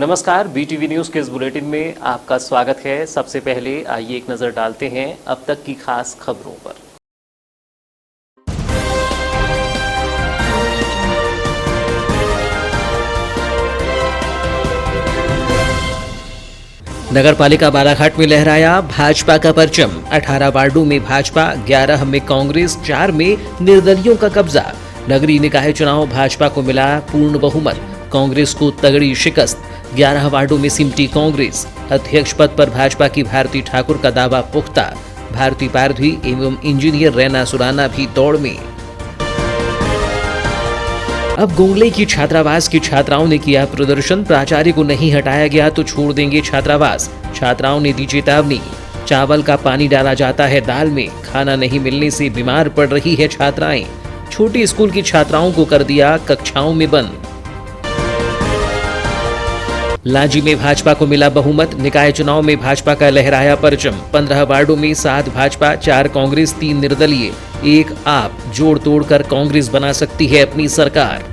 नमस्कार, BTV news के इस बुलेटिन में आपका स्वागत है। सबसे पहले आइए एक नजर डालते हैं अब तक की खास खबरों पर। नगरपालिका बालाघाट में लहराया भाजपा का परचम। 18 वार्डों में भाजपा, 11 में कांग्रेस, 4 में निर्दलियों का कब्जा। नगरीय निकाय चुनाव भाजपा को मिला पूर्ण बहुमत, कांग्रेस को तगड़ी शिकस्त। 11 वार्डों में सिमटी कांग्रेस। अध्यक्ष पद पर भाजपा की भारती ठाकुर का दावा पुख्ता। भारती पारधी एवं इंजीनियर रैना सुराना भी दौड़ में। अब गोंगले की छात्रावास की छात्राओं ने किया प्रदर्शन। प्राचार्य को नहीं हटाया गया तो छोड़ देंगे छात्रावास। छात्राओं ने दी चेतावनी। चावल का पानी डाला जाता है दाल में, खाना नहीं मिलने से बीमार पड़ रही है छात्राएं। छोटी स्कूल की छात्राओं को कर दिया कक्षाओं में बंद। लांजी में भाजपा को मिला बहुमत। निकाय चुनाव में भाजपा का लहराया परचम। 15 वार्डों में 7 भाजपा, 4 कांग्रेस, 3 निर्दलीय, 1 आप। जोड़ तोड़कर कांग्रेस बना सकती है अपनी सरकार।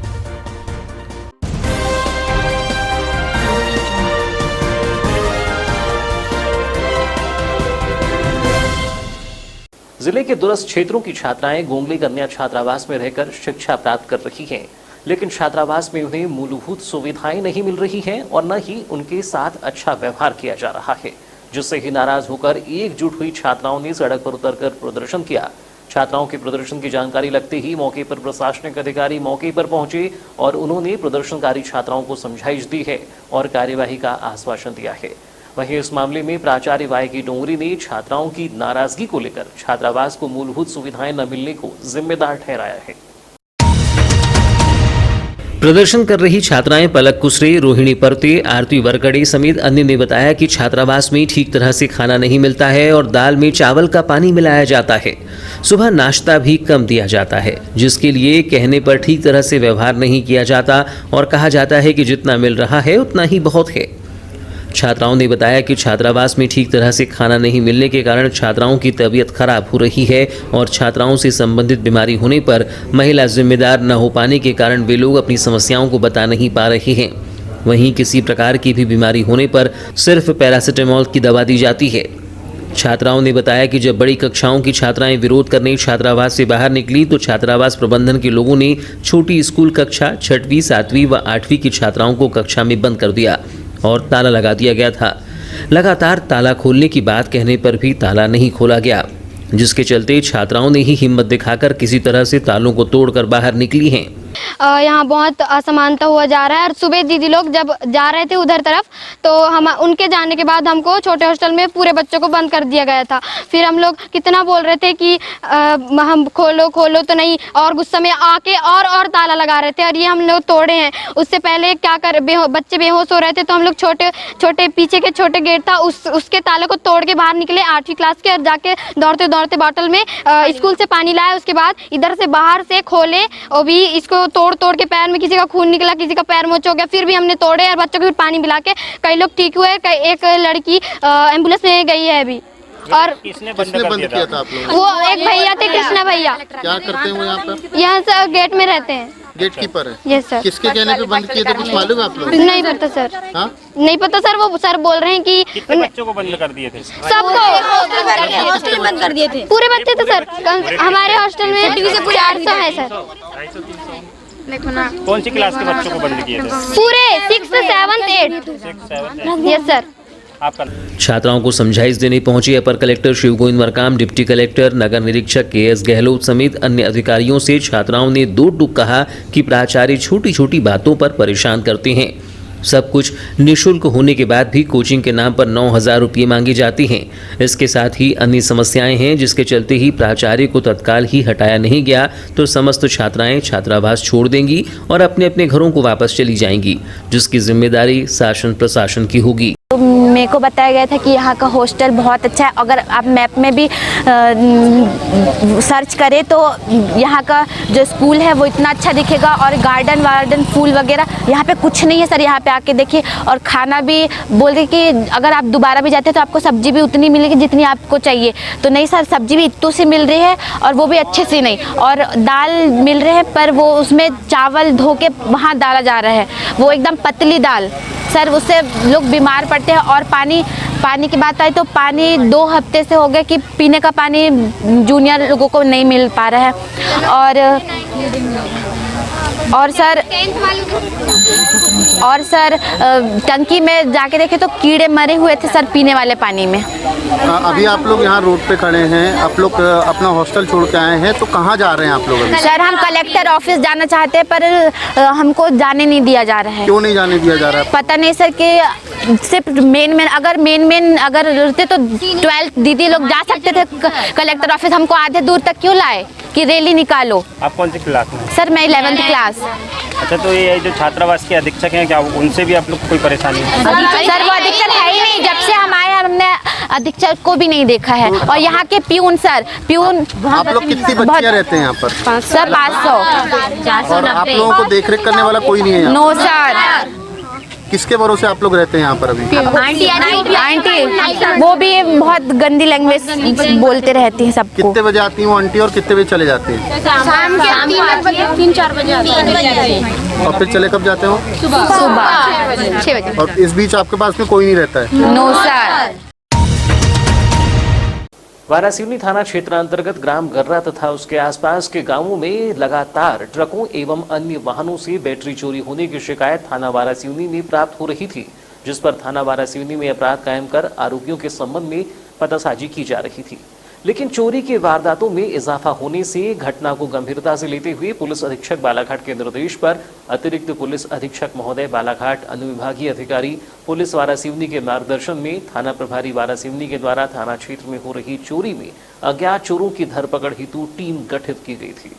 जिले के दूरस्थ क्षेत्रों की छात्राएं गोंगले कन्या छात्रावास में रहकर शिक्षा प्राप्त कर रही हैं, लेकिन छात्रावास में उन्हें मूलभूत सुविधाएं नहीं मिल रही हैं और न ही उनके साथ अच्छा व्यवहार किया जा रहा है, जिससे ही नाराज होकर एकजुट हुई छात्राओं ने सड़क पर उतरकर प्रदर्शन किया। छात्राओं के प्रदर्शन की जानकारी लगते ही मौके पर प्रशासनिक अधिकारी मौके पर पहुंचे और उन्होंने प्रदर्शनकारी छात्राओं को समझाइश दी है और कार्यवाही का आश्वासन दिया है। वहीं इस मामले में प्राचार्य वाई की डोंगरी ने छात्राओं की नाराजगी को लेकर छात्रावास को मूलभूत सुविधाएं न मिलने को जिम्मेदार ठहराया है। प्रदर्शन कर रही छात्राएं पलक कुसरे, रोहिणी परते, आरती वरकड़े समेत अन्य ने बताया कि छात्रावास में ठीक तरह से खाना नहीं मिलता है और दाल में चावल का पानी मिलाया जाता है। सुबह नाश्ता भी कम दिया जाता है, जिसके लिए कहने पर ठीक तरह से व्यवहार नहीं किया जाता और कहा जाता है कि जितना मिल रहा है उतना ही बहुत है। छात्राओं ने बताया कि छात्रावास में ठीक तरह से खाना नहीं मिलने के कारण छात्राओं की तबीयत खराब हो रही है और छात्राओं से संबंधित बीमारी होने पर महिला जिम्मेदार न हो पाने के कारण वे लोग अपनी समस्याओं को बता नहीं पा रहे हैं। वहीं किसी प्रकार की भी बीमारी होने पर सिर्फ पैरासिटामोल की दवा दी जाती है। छात्राओं ने बताया कि जब बड़ी कक्षाओं की छात्राएं विरोध करने छात्रावास से बाहर निकली तो छात्रावास प्रबंधन के लोगों ने छोटी स्कूल कक्षा 6वीं, 7वीं व 8वीं की छात्राओं को कक्षा में बंद कर दिया और ताला लगा दिया गया था। लगातार ताला खोलने की बात कहने पर भी ताला नहीं खोला गया, जिसके चलते छात्राओं ने ही हिम्मत दिखाकर किसी तरह से तालों को तोड़कर बाहर निकली हैं। यहाँ बहुत असमानता हुआ जा रहा है और सुबह दीदी लोग जब जा रहे थे उधर तरफ तो हम उनके जाने के बाद हमको छोटे हॉस्टल में पूरे बच्चों को बंद कर दिया गया था। फिर हम लोग कितना बोल रहे थे कि हम खोलो खोलो तो नहीं, और गुस्से में आके और ताला लगा रहे थे और ये हम लोग तोड़े हैं। उससे पहले क्या कर बच्चे बेहोश हो रहे थे तो हम लोग छोटे पीछे के छोटे गेट था उसके ताले को तोड़ के बाहर निकले 8वीं क्लास के और जाके दौड़ते दौड़ते बॉटल में स्कूल से पानी लाए। उसके बाद इधर से बाहर से खोले और भी इसको तोड़ के पैर में किसी का खून निकला, किसी का पैर मोच हो गया। फिर भी हमने तोड़े और बच्चों को फिर पानी पिला के कई लोग ठीक हुए। एक लड़की एम्बुलेंस में गई है अभी। और किसने बंद किया था आप लोगों? वो एक भैया थे, कृष्णा भैया। क्या करते हैं वो यहाँ पर? यहाँ से गेट में रहते हैं। गेट कीपर है? Yes sir. किसके कहने पे बंद किए थे कुछ मालूम है आप लोग? नहीं पता सर। हाँ? नहीं पता सर। वो सर बोल रहे हैं कि कितने बच्चों को बंद कर दिए थे? सबको हॉस्टल बंद कर दिए थे। पूरे बच्चे थे सर। हमारे हॉस्टल में 400 है सर। कौन सी क्लास के बच्चों को बंद किए थे? पूरे 6th, 7th, 8th। Yes sir. आपका छात्राओं को समझाइश देने पहुंचे अपर collector Shiv Govind Markam, deputy collector, नगर निरीक्षक KS गहलोत समेत अन्य अधिकारियों से छात्राओं ने दो टूक कहा कि प्राचार्य छोटी छोटी बातों पर परेशान करते हैं। सब कुछ निःशुल्क होने के बाद भी कोचिंग के नाम पर 9,000 रुपये मांगी जाती हैं। इसके साथ ही अन्य समस्याएं हैं, जिसके चलते ही प्राचार्य को तत्काल ही हटाया नहीं गया तो समस्त छात्राएं छात्रावास छोड़ देंगी और अपने अपने घरों को वापस चली जाएंगी, जिसकी जिम्मेदारी शासन प्रशासन की होगी। तो मेरे को बताया गया था कि यहाँ का हॉस्टल बहुत अच्छा है। अगर आप मैप में भी सर्च करें तो यहाँ का जो स्कूल है वो इतना अच्छा दिखेगा और गार्डन फूल वगैरह यहाँ पे कुछ नहीं है सर। यहाँ पे आके देखिए। और खाना भी बोल रहे कि अगर आप दोबारा भी जाते हैं तो आपको सब्जी भी उतनी मिलेगी जितनी आपको चाहिए। तो नहीं सर, सब्जी भी इतनी सी मिल रही है और वो भी अच्छे से नहीं। और दाल मिल रहे हैं पर वो उसमें चावल धो के वहाँ डाला जा रहा है, वो एकदम पतली दाल। सर उससे लोग बीमार पड़ते हैं। और पानी की बात आई तो पानी 2 हफ्ते से हो गए कि पीने का पानी जूनियर लोगों को नहीं मिल पा रहा है। और सर टंकी में जाके देखे तो कीड़े मरे हुए थे सर पीने वाले पानी में। अभी आप लोग यहाँ रोड पे खड़े हैं, आप लोग अपना हॉस्टल छोड़ के आए हैं, तो कहाँ जा रहे हैं आप लोग अभी? सर हम कलेक्टर ऑफिस जाना चाहते हैं पर हमको जाने नहीं दिया जा रहा है। क्यों नहीं जाने दिया जा रहा है? पता नहीं सर कि सिर्फ मेन अगर रहते तो 12th दीदी लोग जा सकते थे कलेक्टर ऑफिस, हमको आधे दूर तक क्यों लाए कि रैली निकालो। आप कौन सी क्लास में? सर मैं 11th क्लास। अच्छा, तो ये जो छात्रावास के अधीक्षक हैं, क्या उनसे भी आप लोग को कोई परेशानी है? सर वो अधीक्षक है ही नहीं, जब से हम आए हमने अधीक्षक को भी नहीं देखा है। और यहाँ के प्यून आप लोग कितनी बच्चियाँ रहते हैं यहाँ पर? सर 500। और आप लोगों को देख रेख करने वाला कोई नहीं है यहाँ? No sir. किसके भरोसे आप लोग रहते हैं यहाँ पर अभी? आंटी वो भी बहुत गंदी लैंग्वेज बोलते रहती है सबको। कितने बजे आती हैं वो आंटी और कितने बजे चले जाते हैं? शाम के 3-4 बजे और फिर चले कब जाते हो? सुबह 6 बजे। और इस बीच आपके पास में कोई नहीं रहता है? No sir. वारासिवनी थाना क्षेत्र अंतर्गत ग्राम गर्रा तथा उसके आसपास के गांवों में लगातार ट्रकों एवं अन्य वाहनों से बैटरी चोरी होने की शिकायत थाना वारासिवनी में प्राप्त हो रही थी, जिस पर थाना वारासिवनी में अपराध कायम कर आरोपियों के संबंध में पतासाजी की जा रही थी। लेकिन चोरी के वारदातों में इजाफा होने से घटना को गंभीरता से लेते हुए पुलिस अधीक्षक बालाघाट के निर्देश पर अतिरिक्त पुलिस अधीक्षक महोदय बालाघाट, अनुविभागीय अधिकारी पुलिस वारासिवनी के मार्गदर्शन में थाना प्रभारी वारासिवनी के द्वारा थाना क्षेत्र में हो रही चोरी में अज्ञात चोरों की धरपकड़ हेतु टीम गठित की गई थी।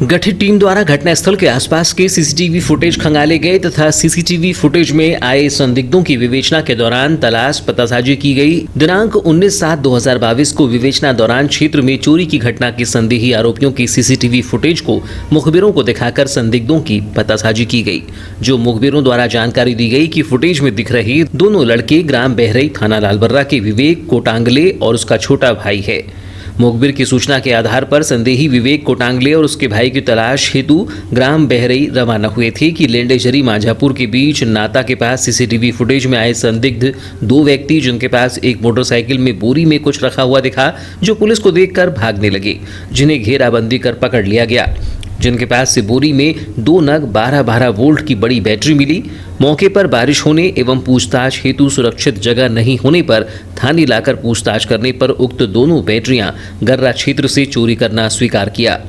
गठित टीम द्वारा घटनास्थल के आसपास के सीसीटीवी फुटेज खंगाले गए तथा सीसीटीवी फुटेज में आए संदिग्धों की विवेचना के दौरान तलाश पतासाजी की गई। दिनांक 19/7/2022 को विवेचना दौरान क्षेत्र में चोरी की घटना के संदेही आरोपियों की सीसीटीवी फुटेज को मुखबिरों को दिखाकर संदिग्धों की पतासाजी की गई। जो मुखबिरों द्वारा जानकारी दी गई कि फुटेज में दिख रहे दोनों लड़के ग्राम बहरई थाना लालबर्रा के विवेक कोटांगले और उसका छोटा भाई है। मुखबिर की सूचना के आधार पर संदेही विवेक कोटांगले और उसके भाई की तलाश हेतु ग्राम बहरई रवाना हुए थे कि लेंडेझरी माझापुर के बीच नाता के पास सीसीटीवी फुटेज में आए संदिग्ध 2 व्यक्ति जिनके पास एक मोटरसाइकिल में बोरी में कुछ रखा हुआ दिखा, जो पुलिस को देखकर भागने लगे, जिन्हें घेराबंदी कर पकड़ लिया गया। जिनके पास से बोरी में 2 नग 12-12 वोल्ट की बड़ी बैटरी मिली। मौके पर बारिश होने एवं पूछताछ हेतु सुरक्षित जगह नहीं होने पर थाने लाकर पूछताछ करने पर उक्त दोनों बैटरियां गर्रा क्षेत्र से चोरी करना स्वीकार किया।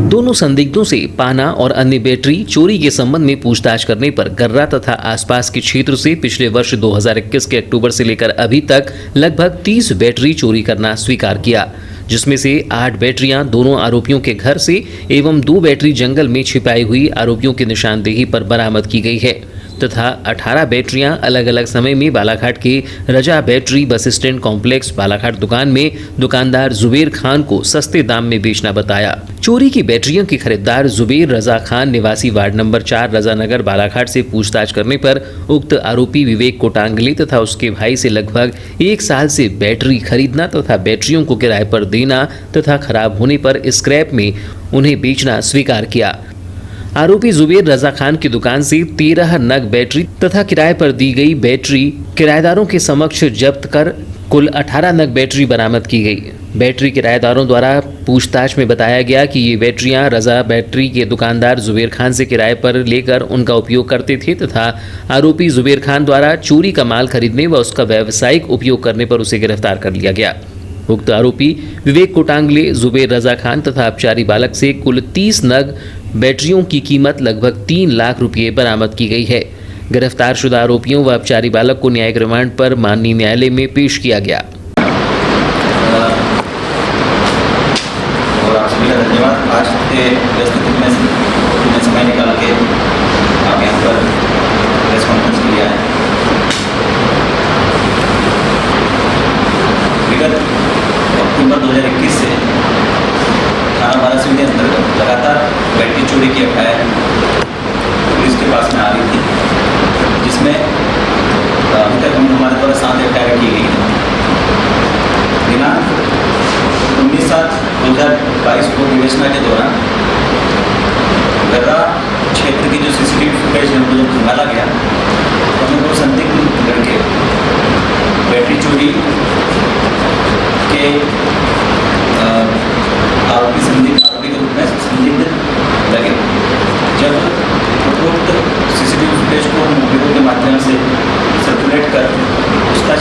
दोनों संदिग्धों से पाना और अन्य बैटरी चोरी के संबंध में पूछताछ करने पर गर्रा तथा आसपास के क्षेत्र से पिछले वर्ष 2021 के अक्टूबर से लेकर अभी तक लगभग 30 बैटरी चोरी करना स्वीकार किया, जिसमें से 8 बैटरियां दोनों आरोपियों के घर से एवं 2 बैटरी जंगल में छिपाई हुई आरोपियों की निशानदेही पर बरामद की गई है तथा 18 बैटरियां अलग अलग समय में बालाघाट के Raja battery bus stand complex Balaghat दुकान में दुकानदार जुबेर खान को सस्ते दाम में बेचना बताया। चोरी की बैटरियों के खरीदार जुबेर रजा खान निवासी वार्ड नंबर 4 रजानगर बालाघाट से पूछताछ करने पर उक्त आरोपी विवेक कोटांगले तथा उसके भाई से लगभग 1 साल से बैटरी खरीदना तथा बैटरियों को किराए पर देना तथा खराब होने पर स्क्रैप में उन्हें बेचना स्वीकार किया। आरोपी जुबेर रजा खान की दुकान से 13 नग बैटरी तथा किराए पर दी गई बैटरी किराएदारों के समक्ष जब्त कर कुल 18 नग बैटरी बरामद की गई। बैटरी किराएदारों द्वारा पूछताछ में बताया गया कि ये बैटरियां रजा बैटरी के दुकानदार जुबेर खान से किराए पर लेकर उनका उपयोग करते थे तथा आरोपी जुबेर खान द्वारा चोरी का माल खरीदने व उसका व्यावसायिक उपयोग करने पर उसे गिरफ्तार कर लिया गया। उक्त आरोपी विवेक कोटांगले, जुबेर रजा खान तथा अपचारी बालक से कुल 30 नग बैटरियों की कीमत लगभग 3 लाख रुपये बरामद की गई है। गिरफ्तार शुदा आरोपियों व अपचारी बालक को न्यायिक रिमांड पर माननीय न्यायालय में पेश किया गया। और आप सभी का धन्यवाद। आज के व्यस्त दिन में समय निकाल के आप यहाँ पर प्रेस कॉन्फ्रेंस के लिए आए। विगत अक्टूबर 2021 से थाना वारासिवनी अंतर्गत लगातार बैटरी चोरी की एफआईआर पुलिस के पास में आ रही थी, जिसमें अभी तक हमारे द्वारा 7 एफआईआर की गई है। दिनांक 19/7/2022 को विवेचना के दौरान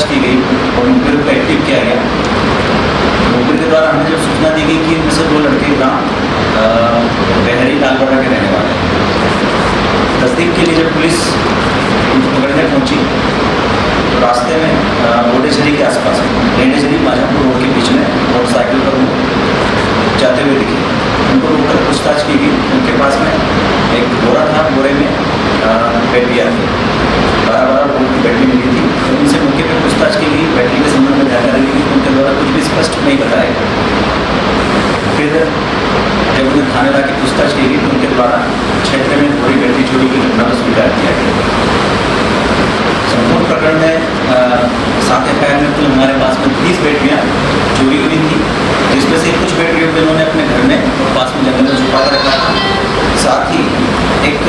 पूछताछ की गई और मुखबिर को एक्टिव किया गया। मुखबिर के द्वारा हमें जब सूचना दी गई कि इनमें से 2 लड़के गाँव बहरी लालगढ़ के रहने वाले हैं। तस्दीक के लिए जब पुलिस उनको पकड़ने पहुंची तो रास्ते में गोडेझरी के आसपास लेंडेझरी माजापुर रोड के बीच में मोटरसाइकिल पर वो जाते हुए दिखे। उनको रोककर पूछताछ की गई। उनके पास में एक बोरा था, बोरे में बैटरियाँ थी, 12 वोल्ट की बैटरी मिली थी। तो उनसे मौके पर पूछताछ की गई, बैटरी के संबंध में जानकारी ली गई। उनके द्वारा कुछ भी स्पष्ट नहीं बताया गया। फिर जब उन्हें थाने ला के पूछताछ की गई तो उनके द्वारा क्षेत्र में थोड़ी बैटरी चोरी की घटना को स्वीकार किया गया। संपूर्ण प्रकरण में 7 एफआईआर में कुल हमारे पास में 30 बैटरियाँ चोरी हुई थी, जिसमें से कुछ बैटरियों को इन्होंने अपने घर में और पास में जंगल में छुपा कर रखा था। साथ ही एक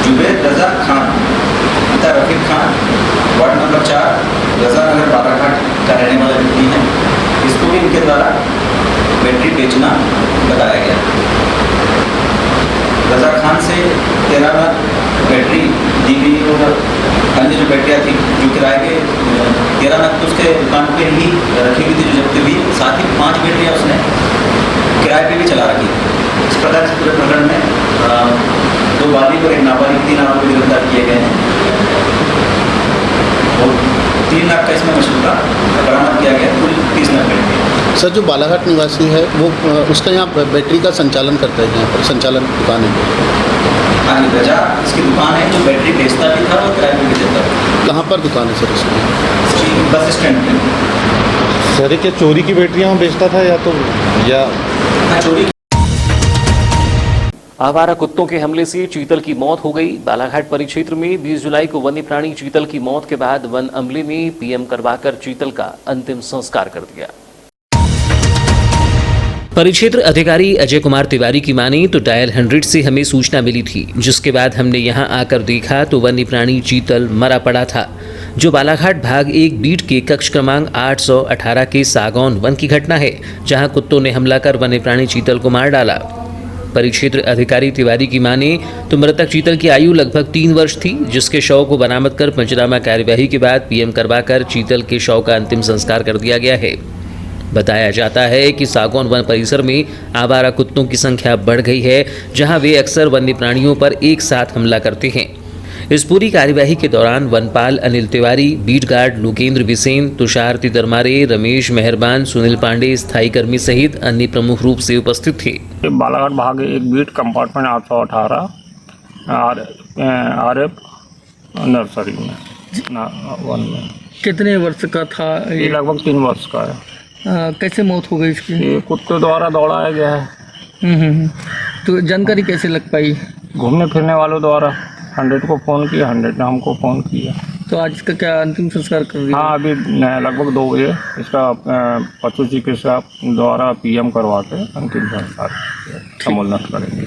जुबैर रजा खान पिता रफीक खान वार्ड नंबर 4 रजा नगर बालाघाट का रहने वाला व्यक्ति है, इसको भी इनके द्वारा बैटरी बेचना बताया गया। रजा खान से 13 लाख बैटरी दी गई और अन्य जो बैटरियाँ थी जो किराए के 13 लाख तो उसके दुकान पे ही रखी हुई थी जो जब्त हुई। साथ ही 5 बैटरियाँ उसने किराए पे भी चला रखी थी। इस प्रकार से पूरे प्रकरण में 2 बालिग और 1 नाबालिग 3 आरोपी गिरफ्तार किए गए हैं और 3 लाख का इसमें मशरूका बरामद किया गया। कुल 30 लाख बैटरी। सर, जो बालाघाट निवासी है वो उसका यहाँ बैटरी का संचालन करता है, यहाँ पर संचालन दुकान है। हाँ जी, रजा इसकी दुकान है जो बैटरी बेचता भी था और किराए पे भी देता था। कहाँ पर दुकान है सर उसकी? जी, बस स्टैंड पे। सर क्या चोरी की बैटरियाँ बेचता था या हाँ, चोरी आवारा कुत्तों के हमले से चीतल की मौत हो गई। बालाघाट परिक्षेत्र में 20 जुलाई को वन्य प्राणी चीतल की मौत के बाद वन अमले ने पीएम करवाकर चीतल का अंतिम संस्कार कर दिया। परिक्षेत्र अधिकारी अजय कुमार तिवारी की माने तो डायल 100 से हमें सूचना मिली थी, जिसके बाद हमने यहां आकर देखा तो वन्य प्राणी चीतल मरा पड़ा था, जो बालाघाट भाग 1 बीट के कक्ष क्रमांक 818 के सागौन वन की घटना है, जहां कुत्तों ने हमला कर वन्य प्राणी चीतल को मार डाला। परिक्षेत्र अधिकारी तिवारी की माने तो मृतक चीतल की आयु लगभग 3 वर्ष थी, जिसके शव को बरामद कर पंचनामा कार्यवाही के बाद पीएम करवाकर चीतल के शव का अंतिम संस्कार कर दिया गया है। बताया जाता है कि सागौन वन परिसर में आवारा कुत्तों की संख्या बढ़ गई है, जहां वे अक्सर वन्य प्राणियों पर एक साथ हमला करते हैं। इस पूरी कार्यवाही के दौरान वनपाल अनिल तिवारी, बीट गार्ड लोकेंद्र बिसेन, तुषार तिदरमारे, रमेश मेहरबान, सुनील पांडे स्थायी कर्मी सहित अन्य प्रमुख रूप से उपस्थित थे। बालाघाट भाग 1 बीट कंपार्टमेंट 818 RF नर्सरी में वन में। कितने वर्ष का था ये लगभग 3 वर्ष का है। कैसे मौत हो गई इसकी? ये कुत्ते द्वारा दौड़ाया गया है। तो जानकारी कैसे लग पाई? घूमने फिरने वालों द्वारा 100 को फ़ोन किया, 100 ने हमको फ़ोन किया। तो आज इसका क्या अंतिम संस्कार कर दिया? हाँ, अभी लगभग 2 बजे इसका पशु चिकित्सा द्वारा पीएम करवा के अंतिम संस्कार समूल करेंगे।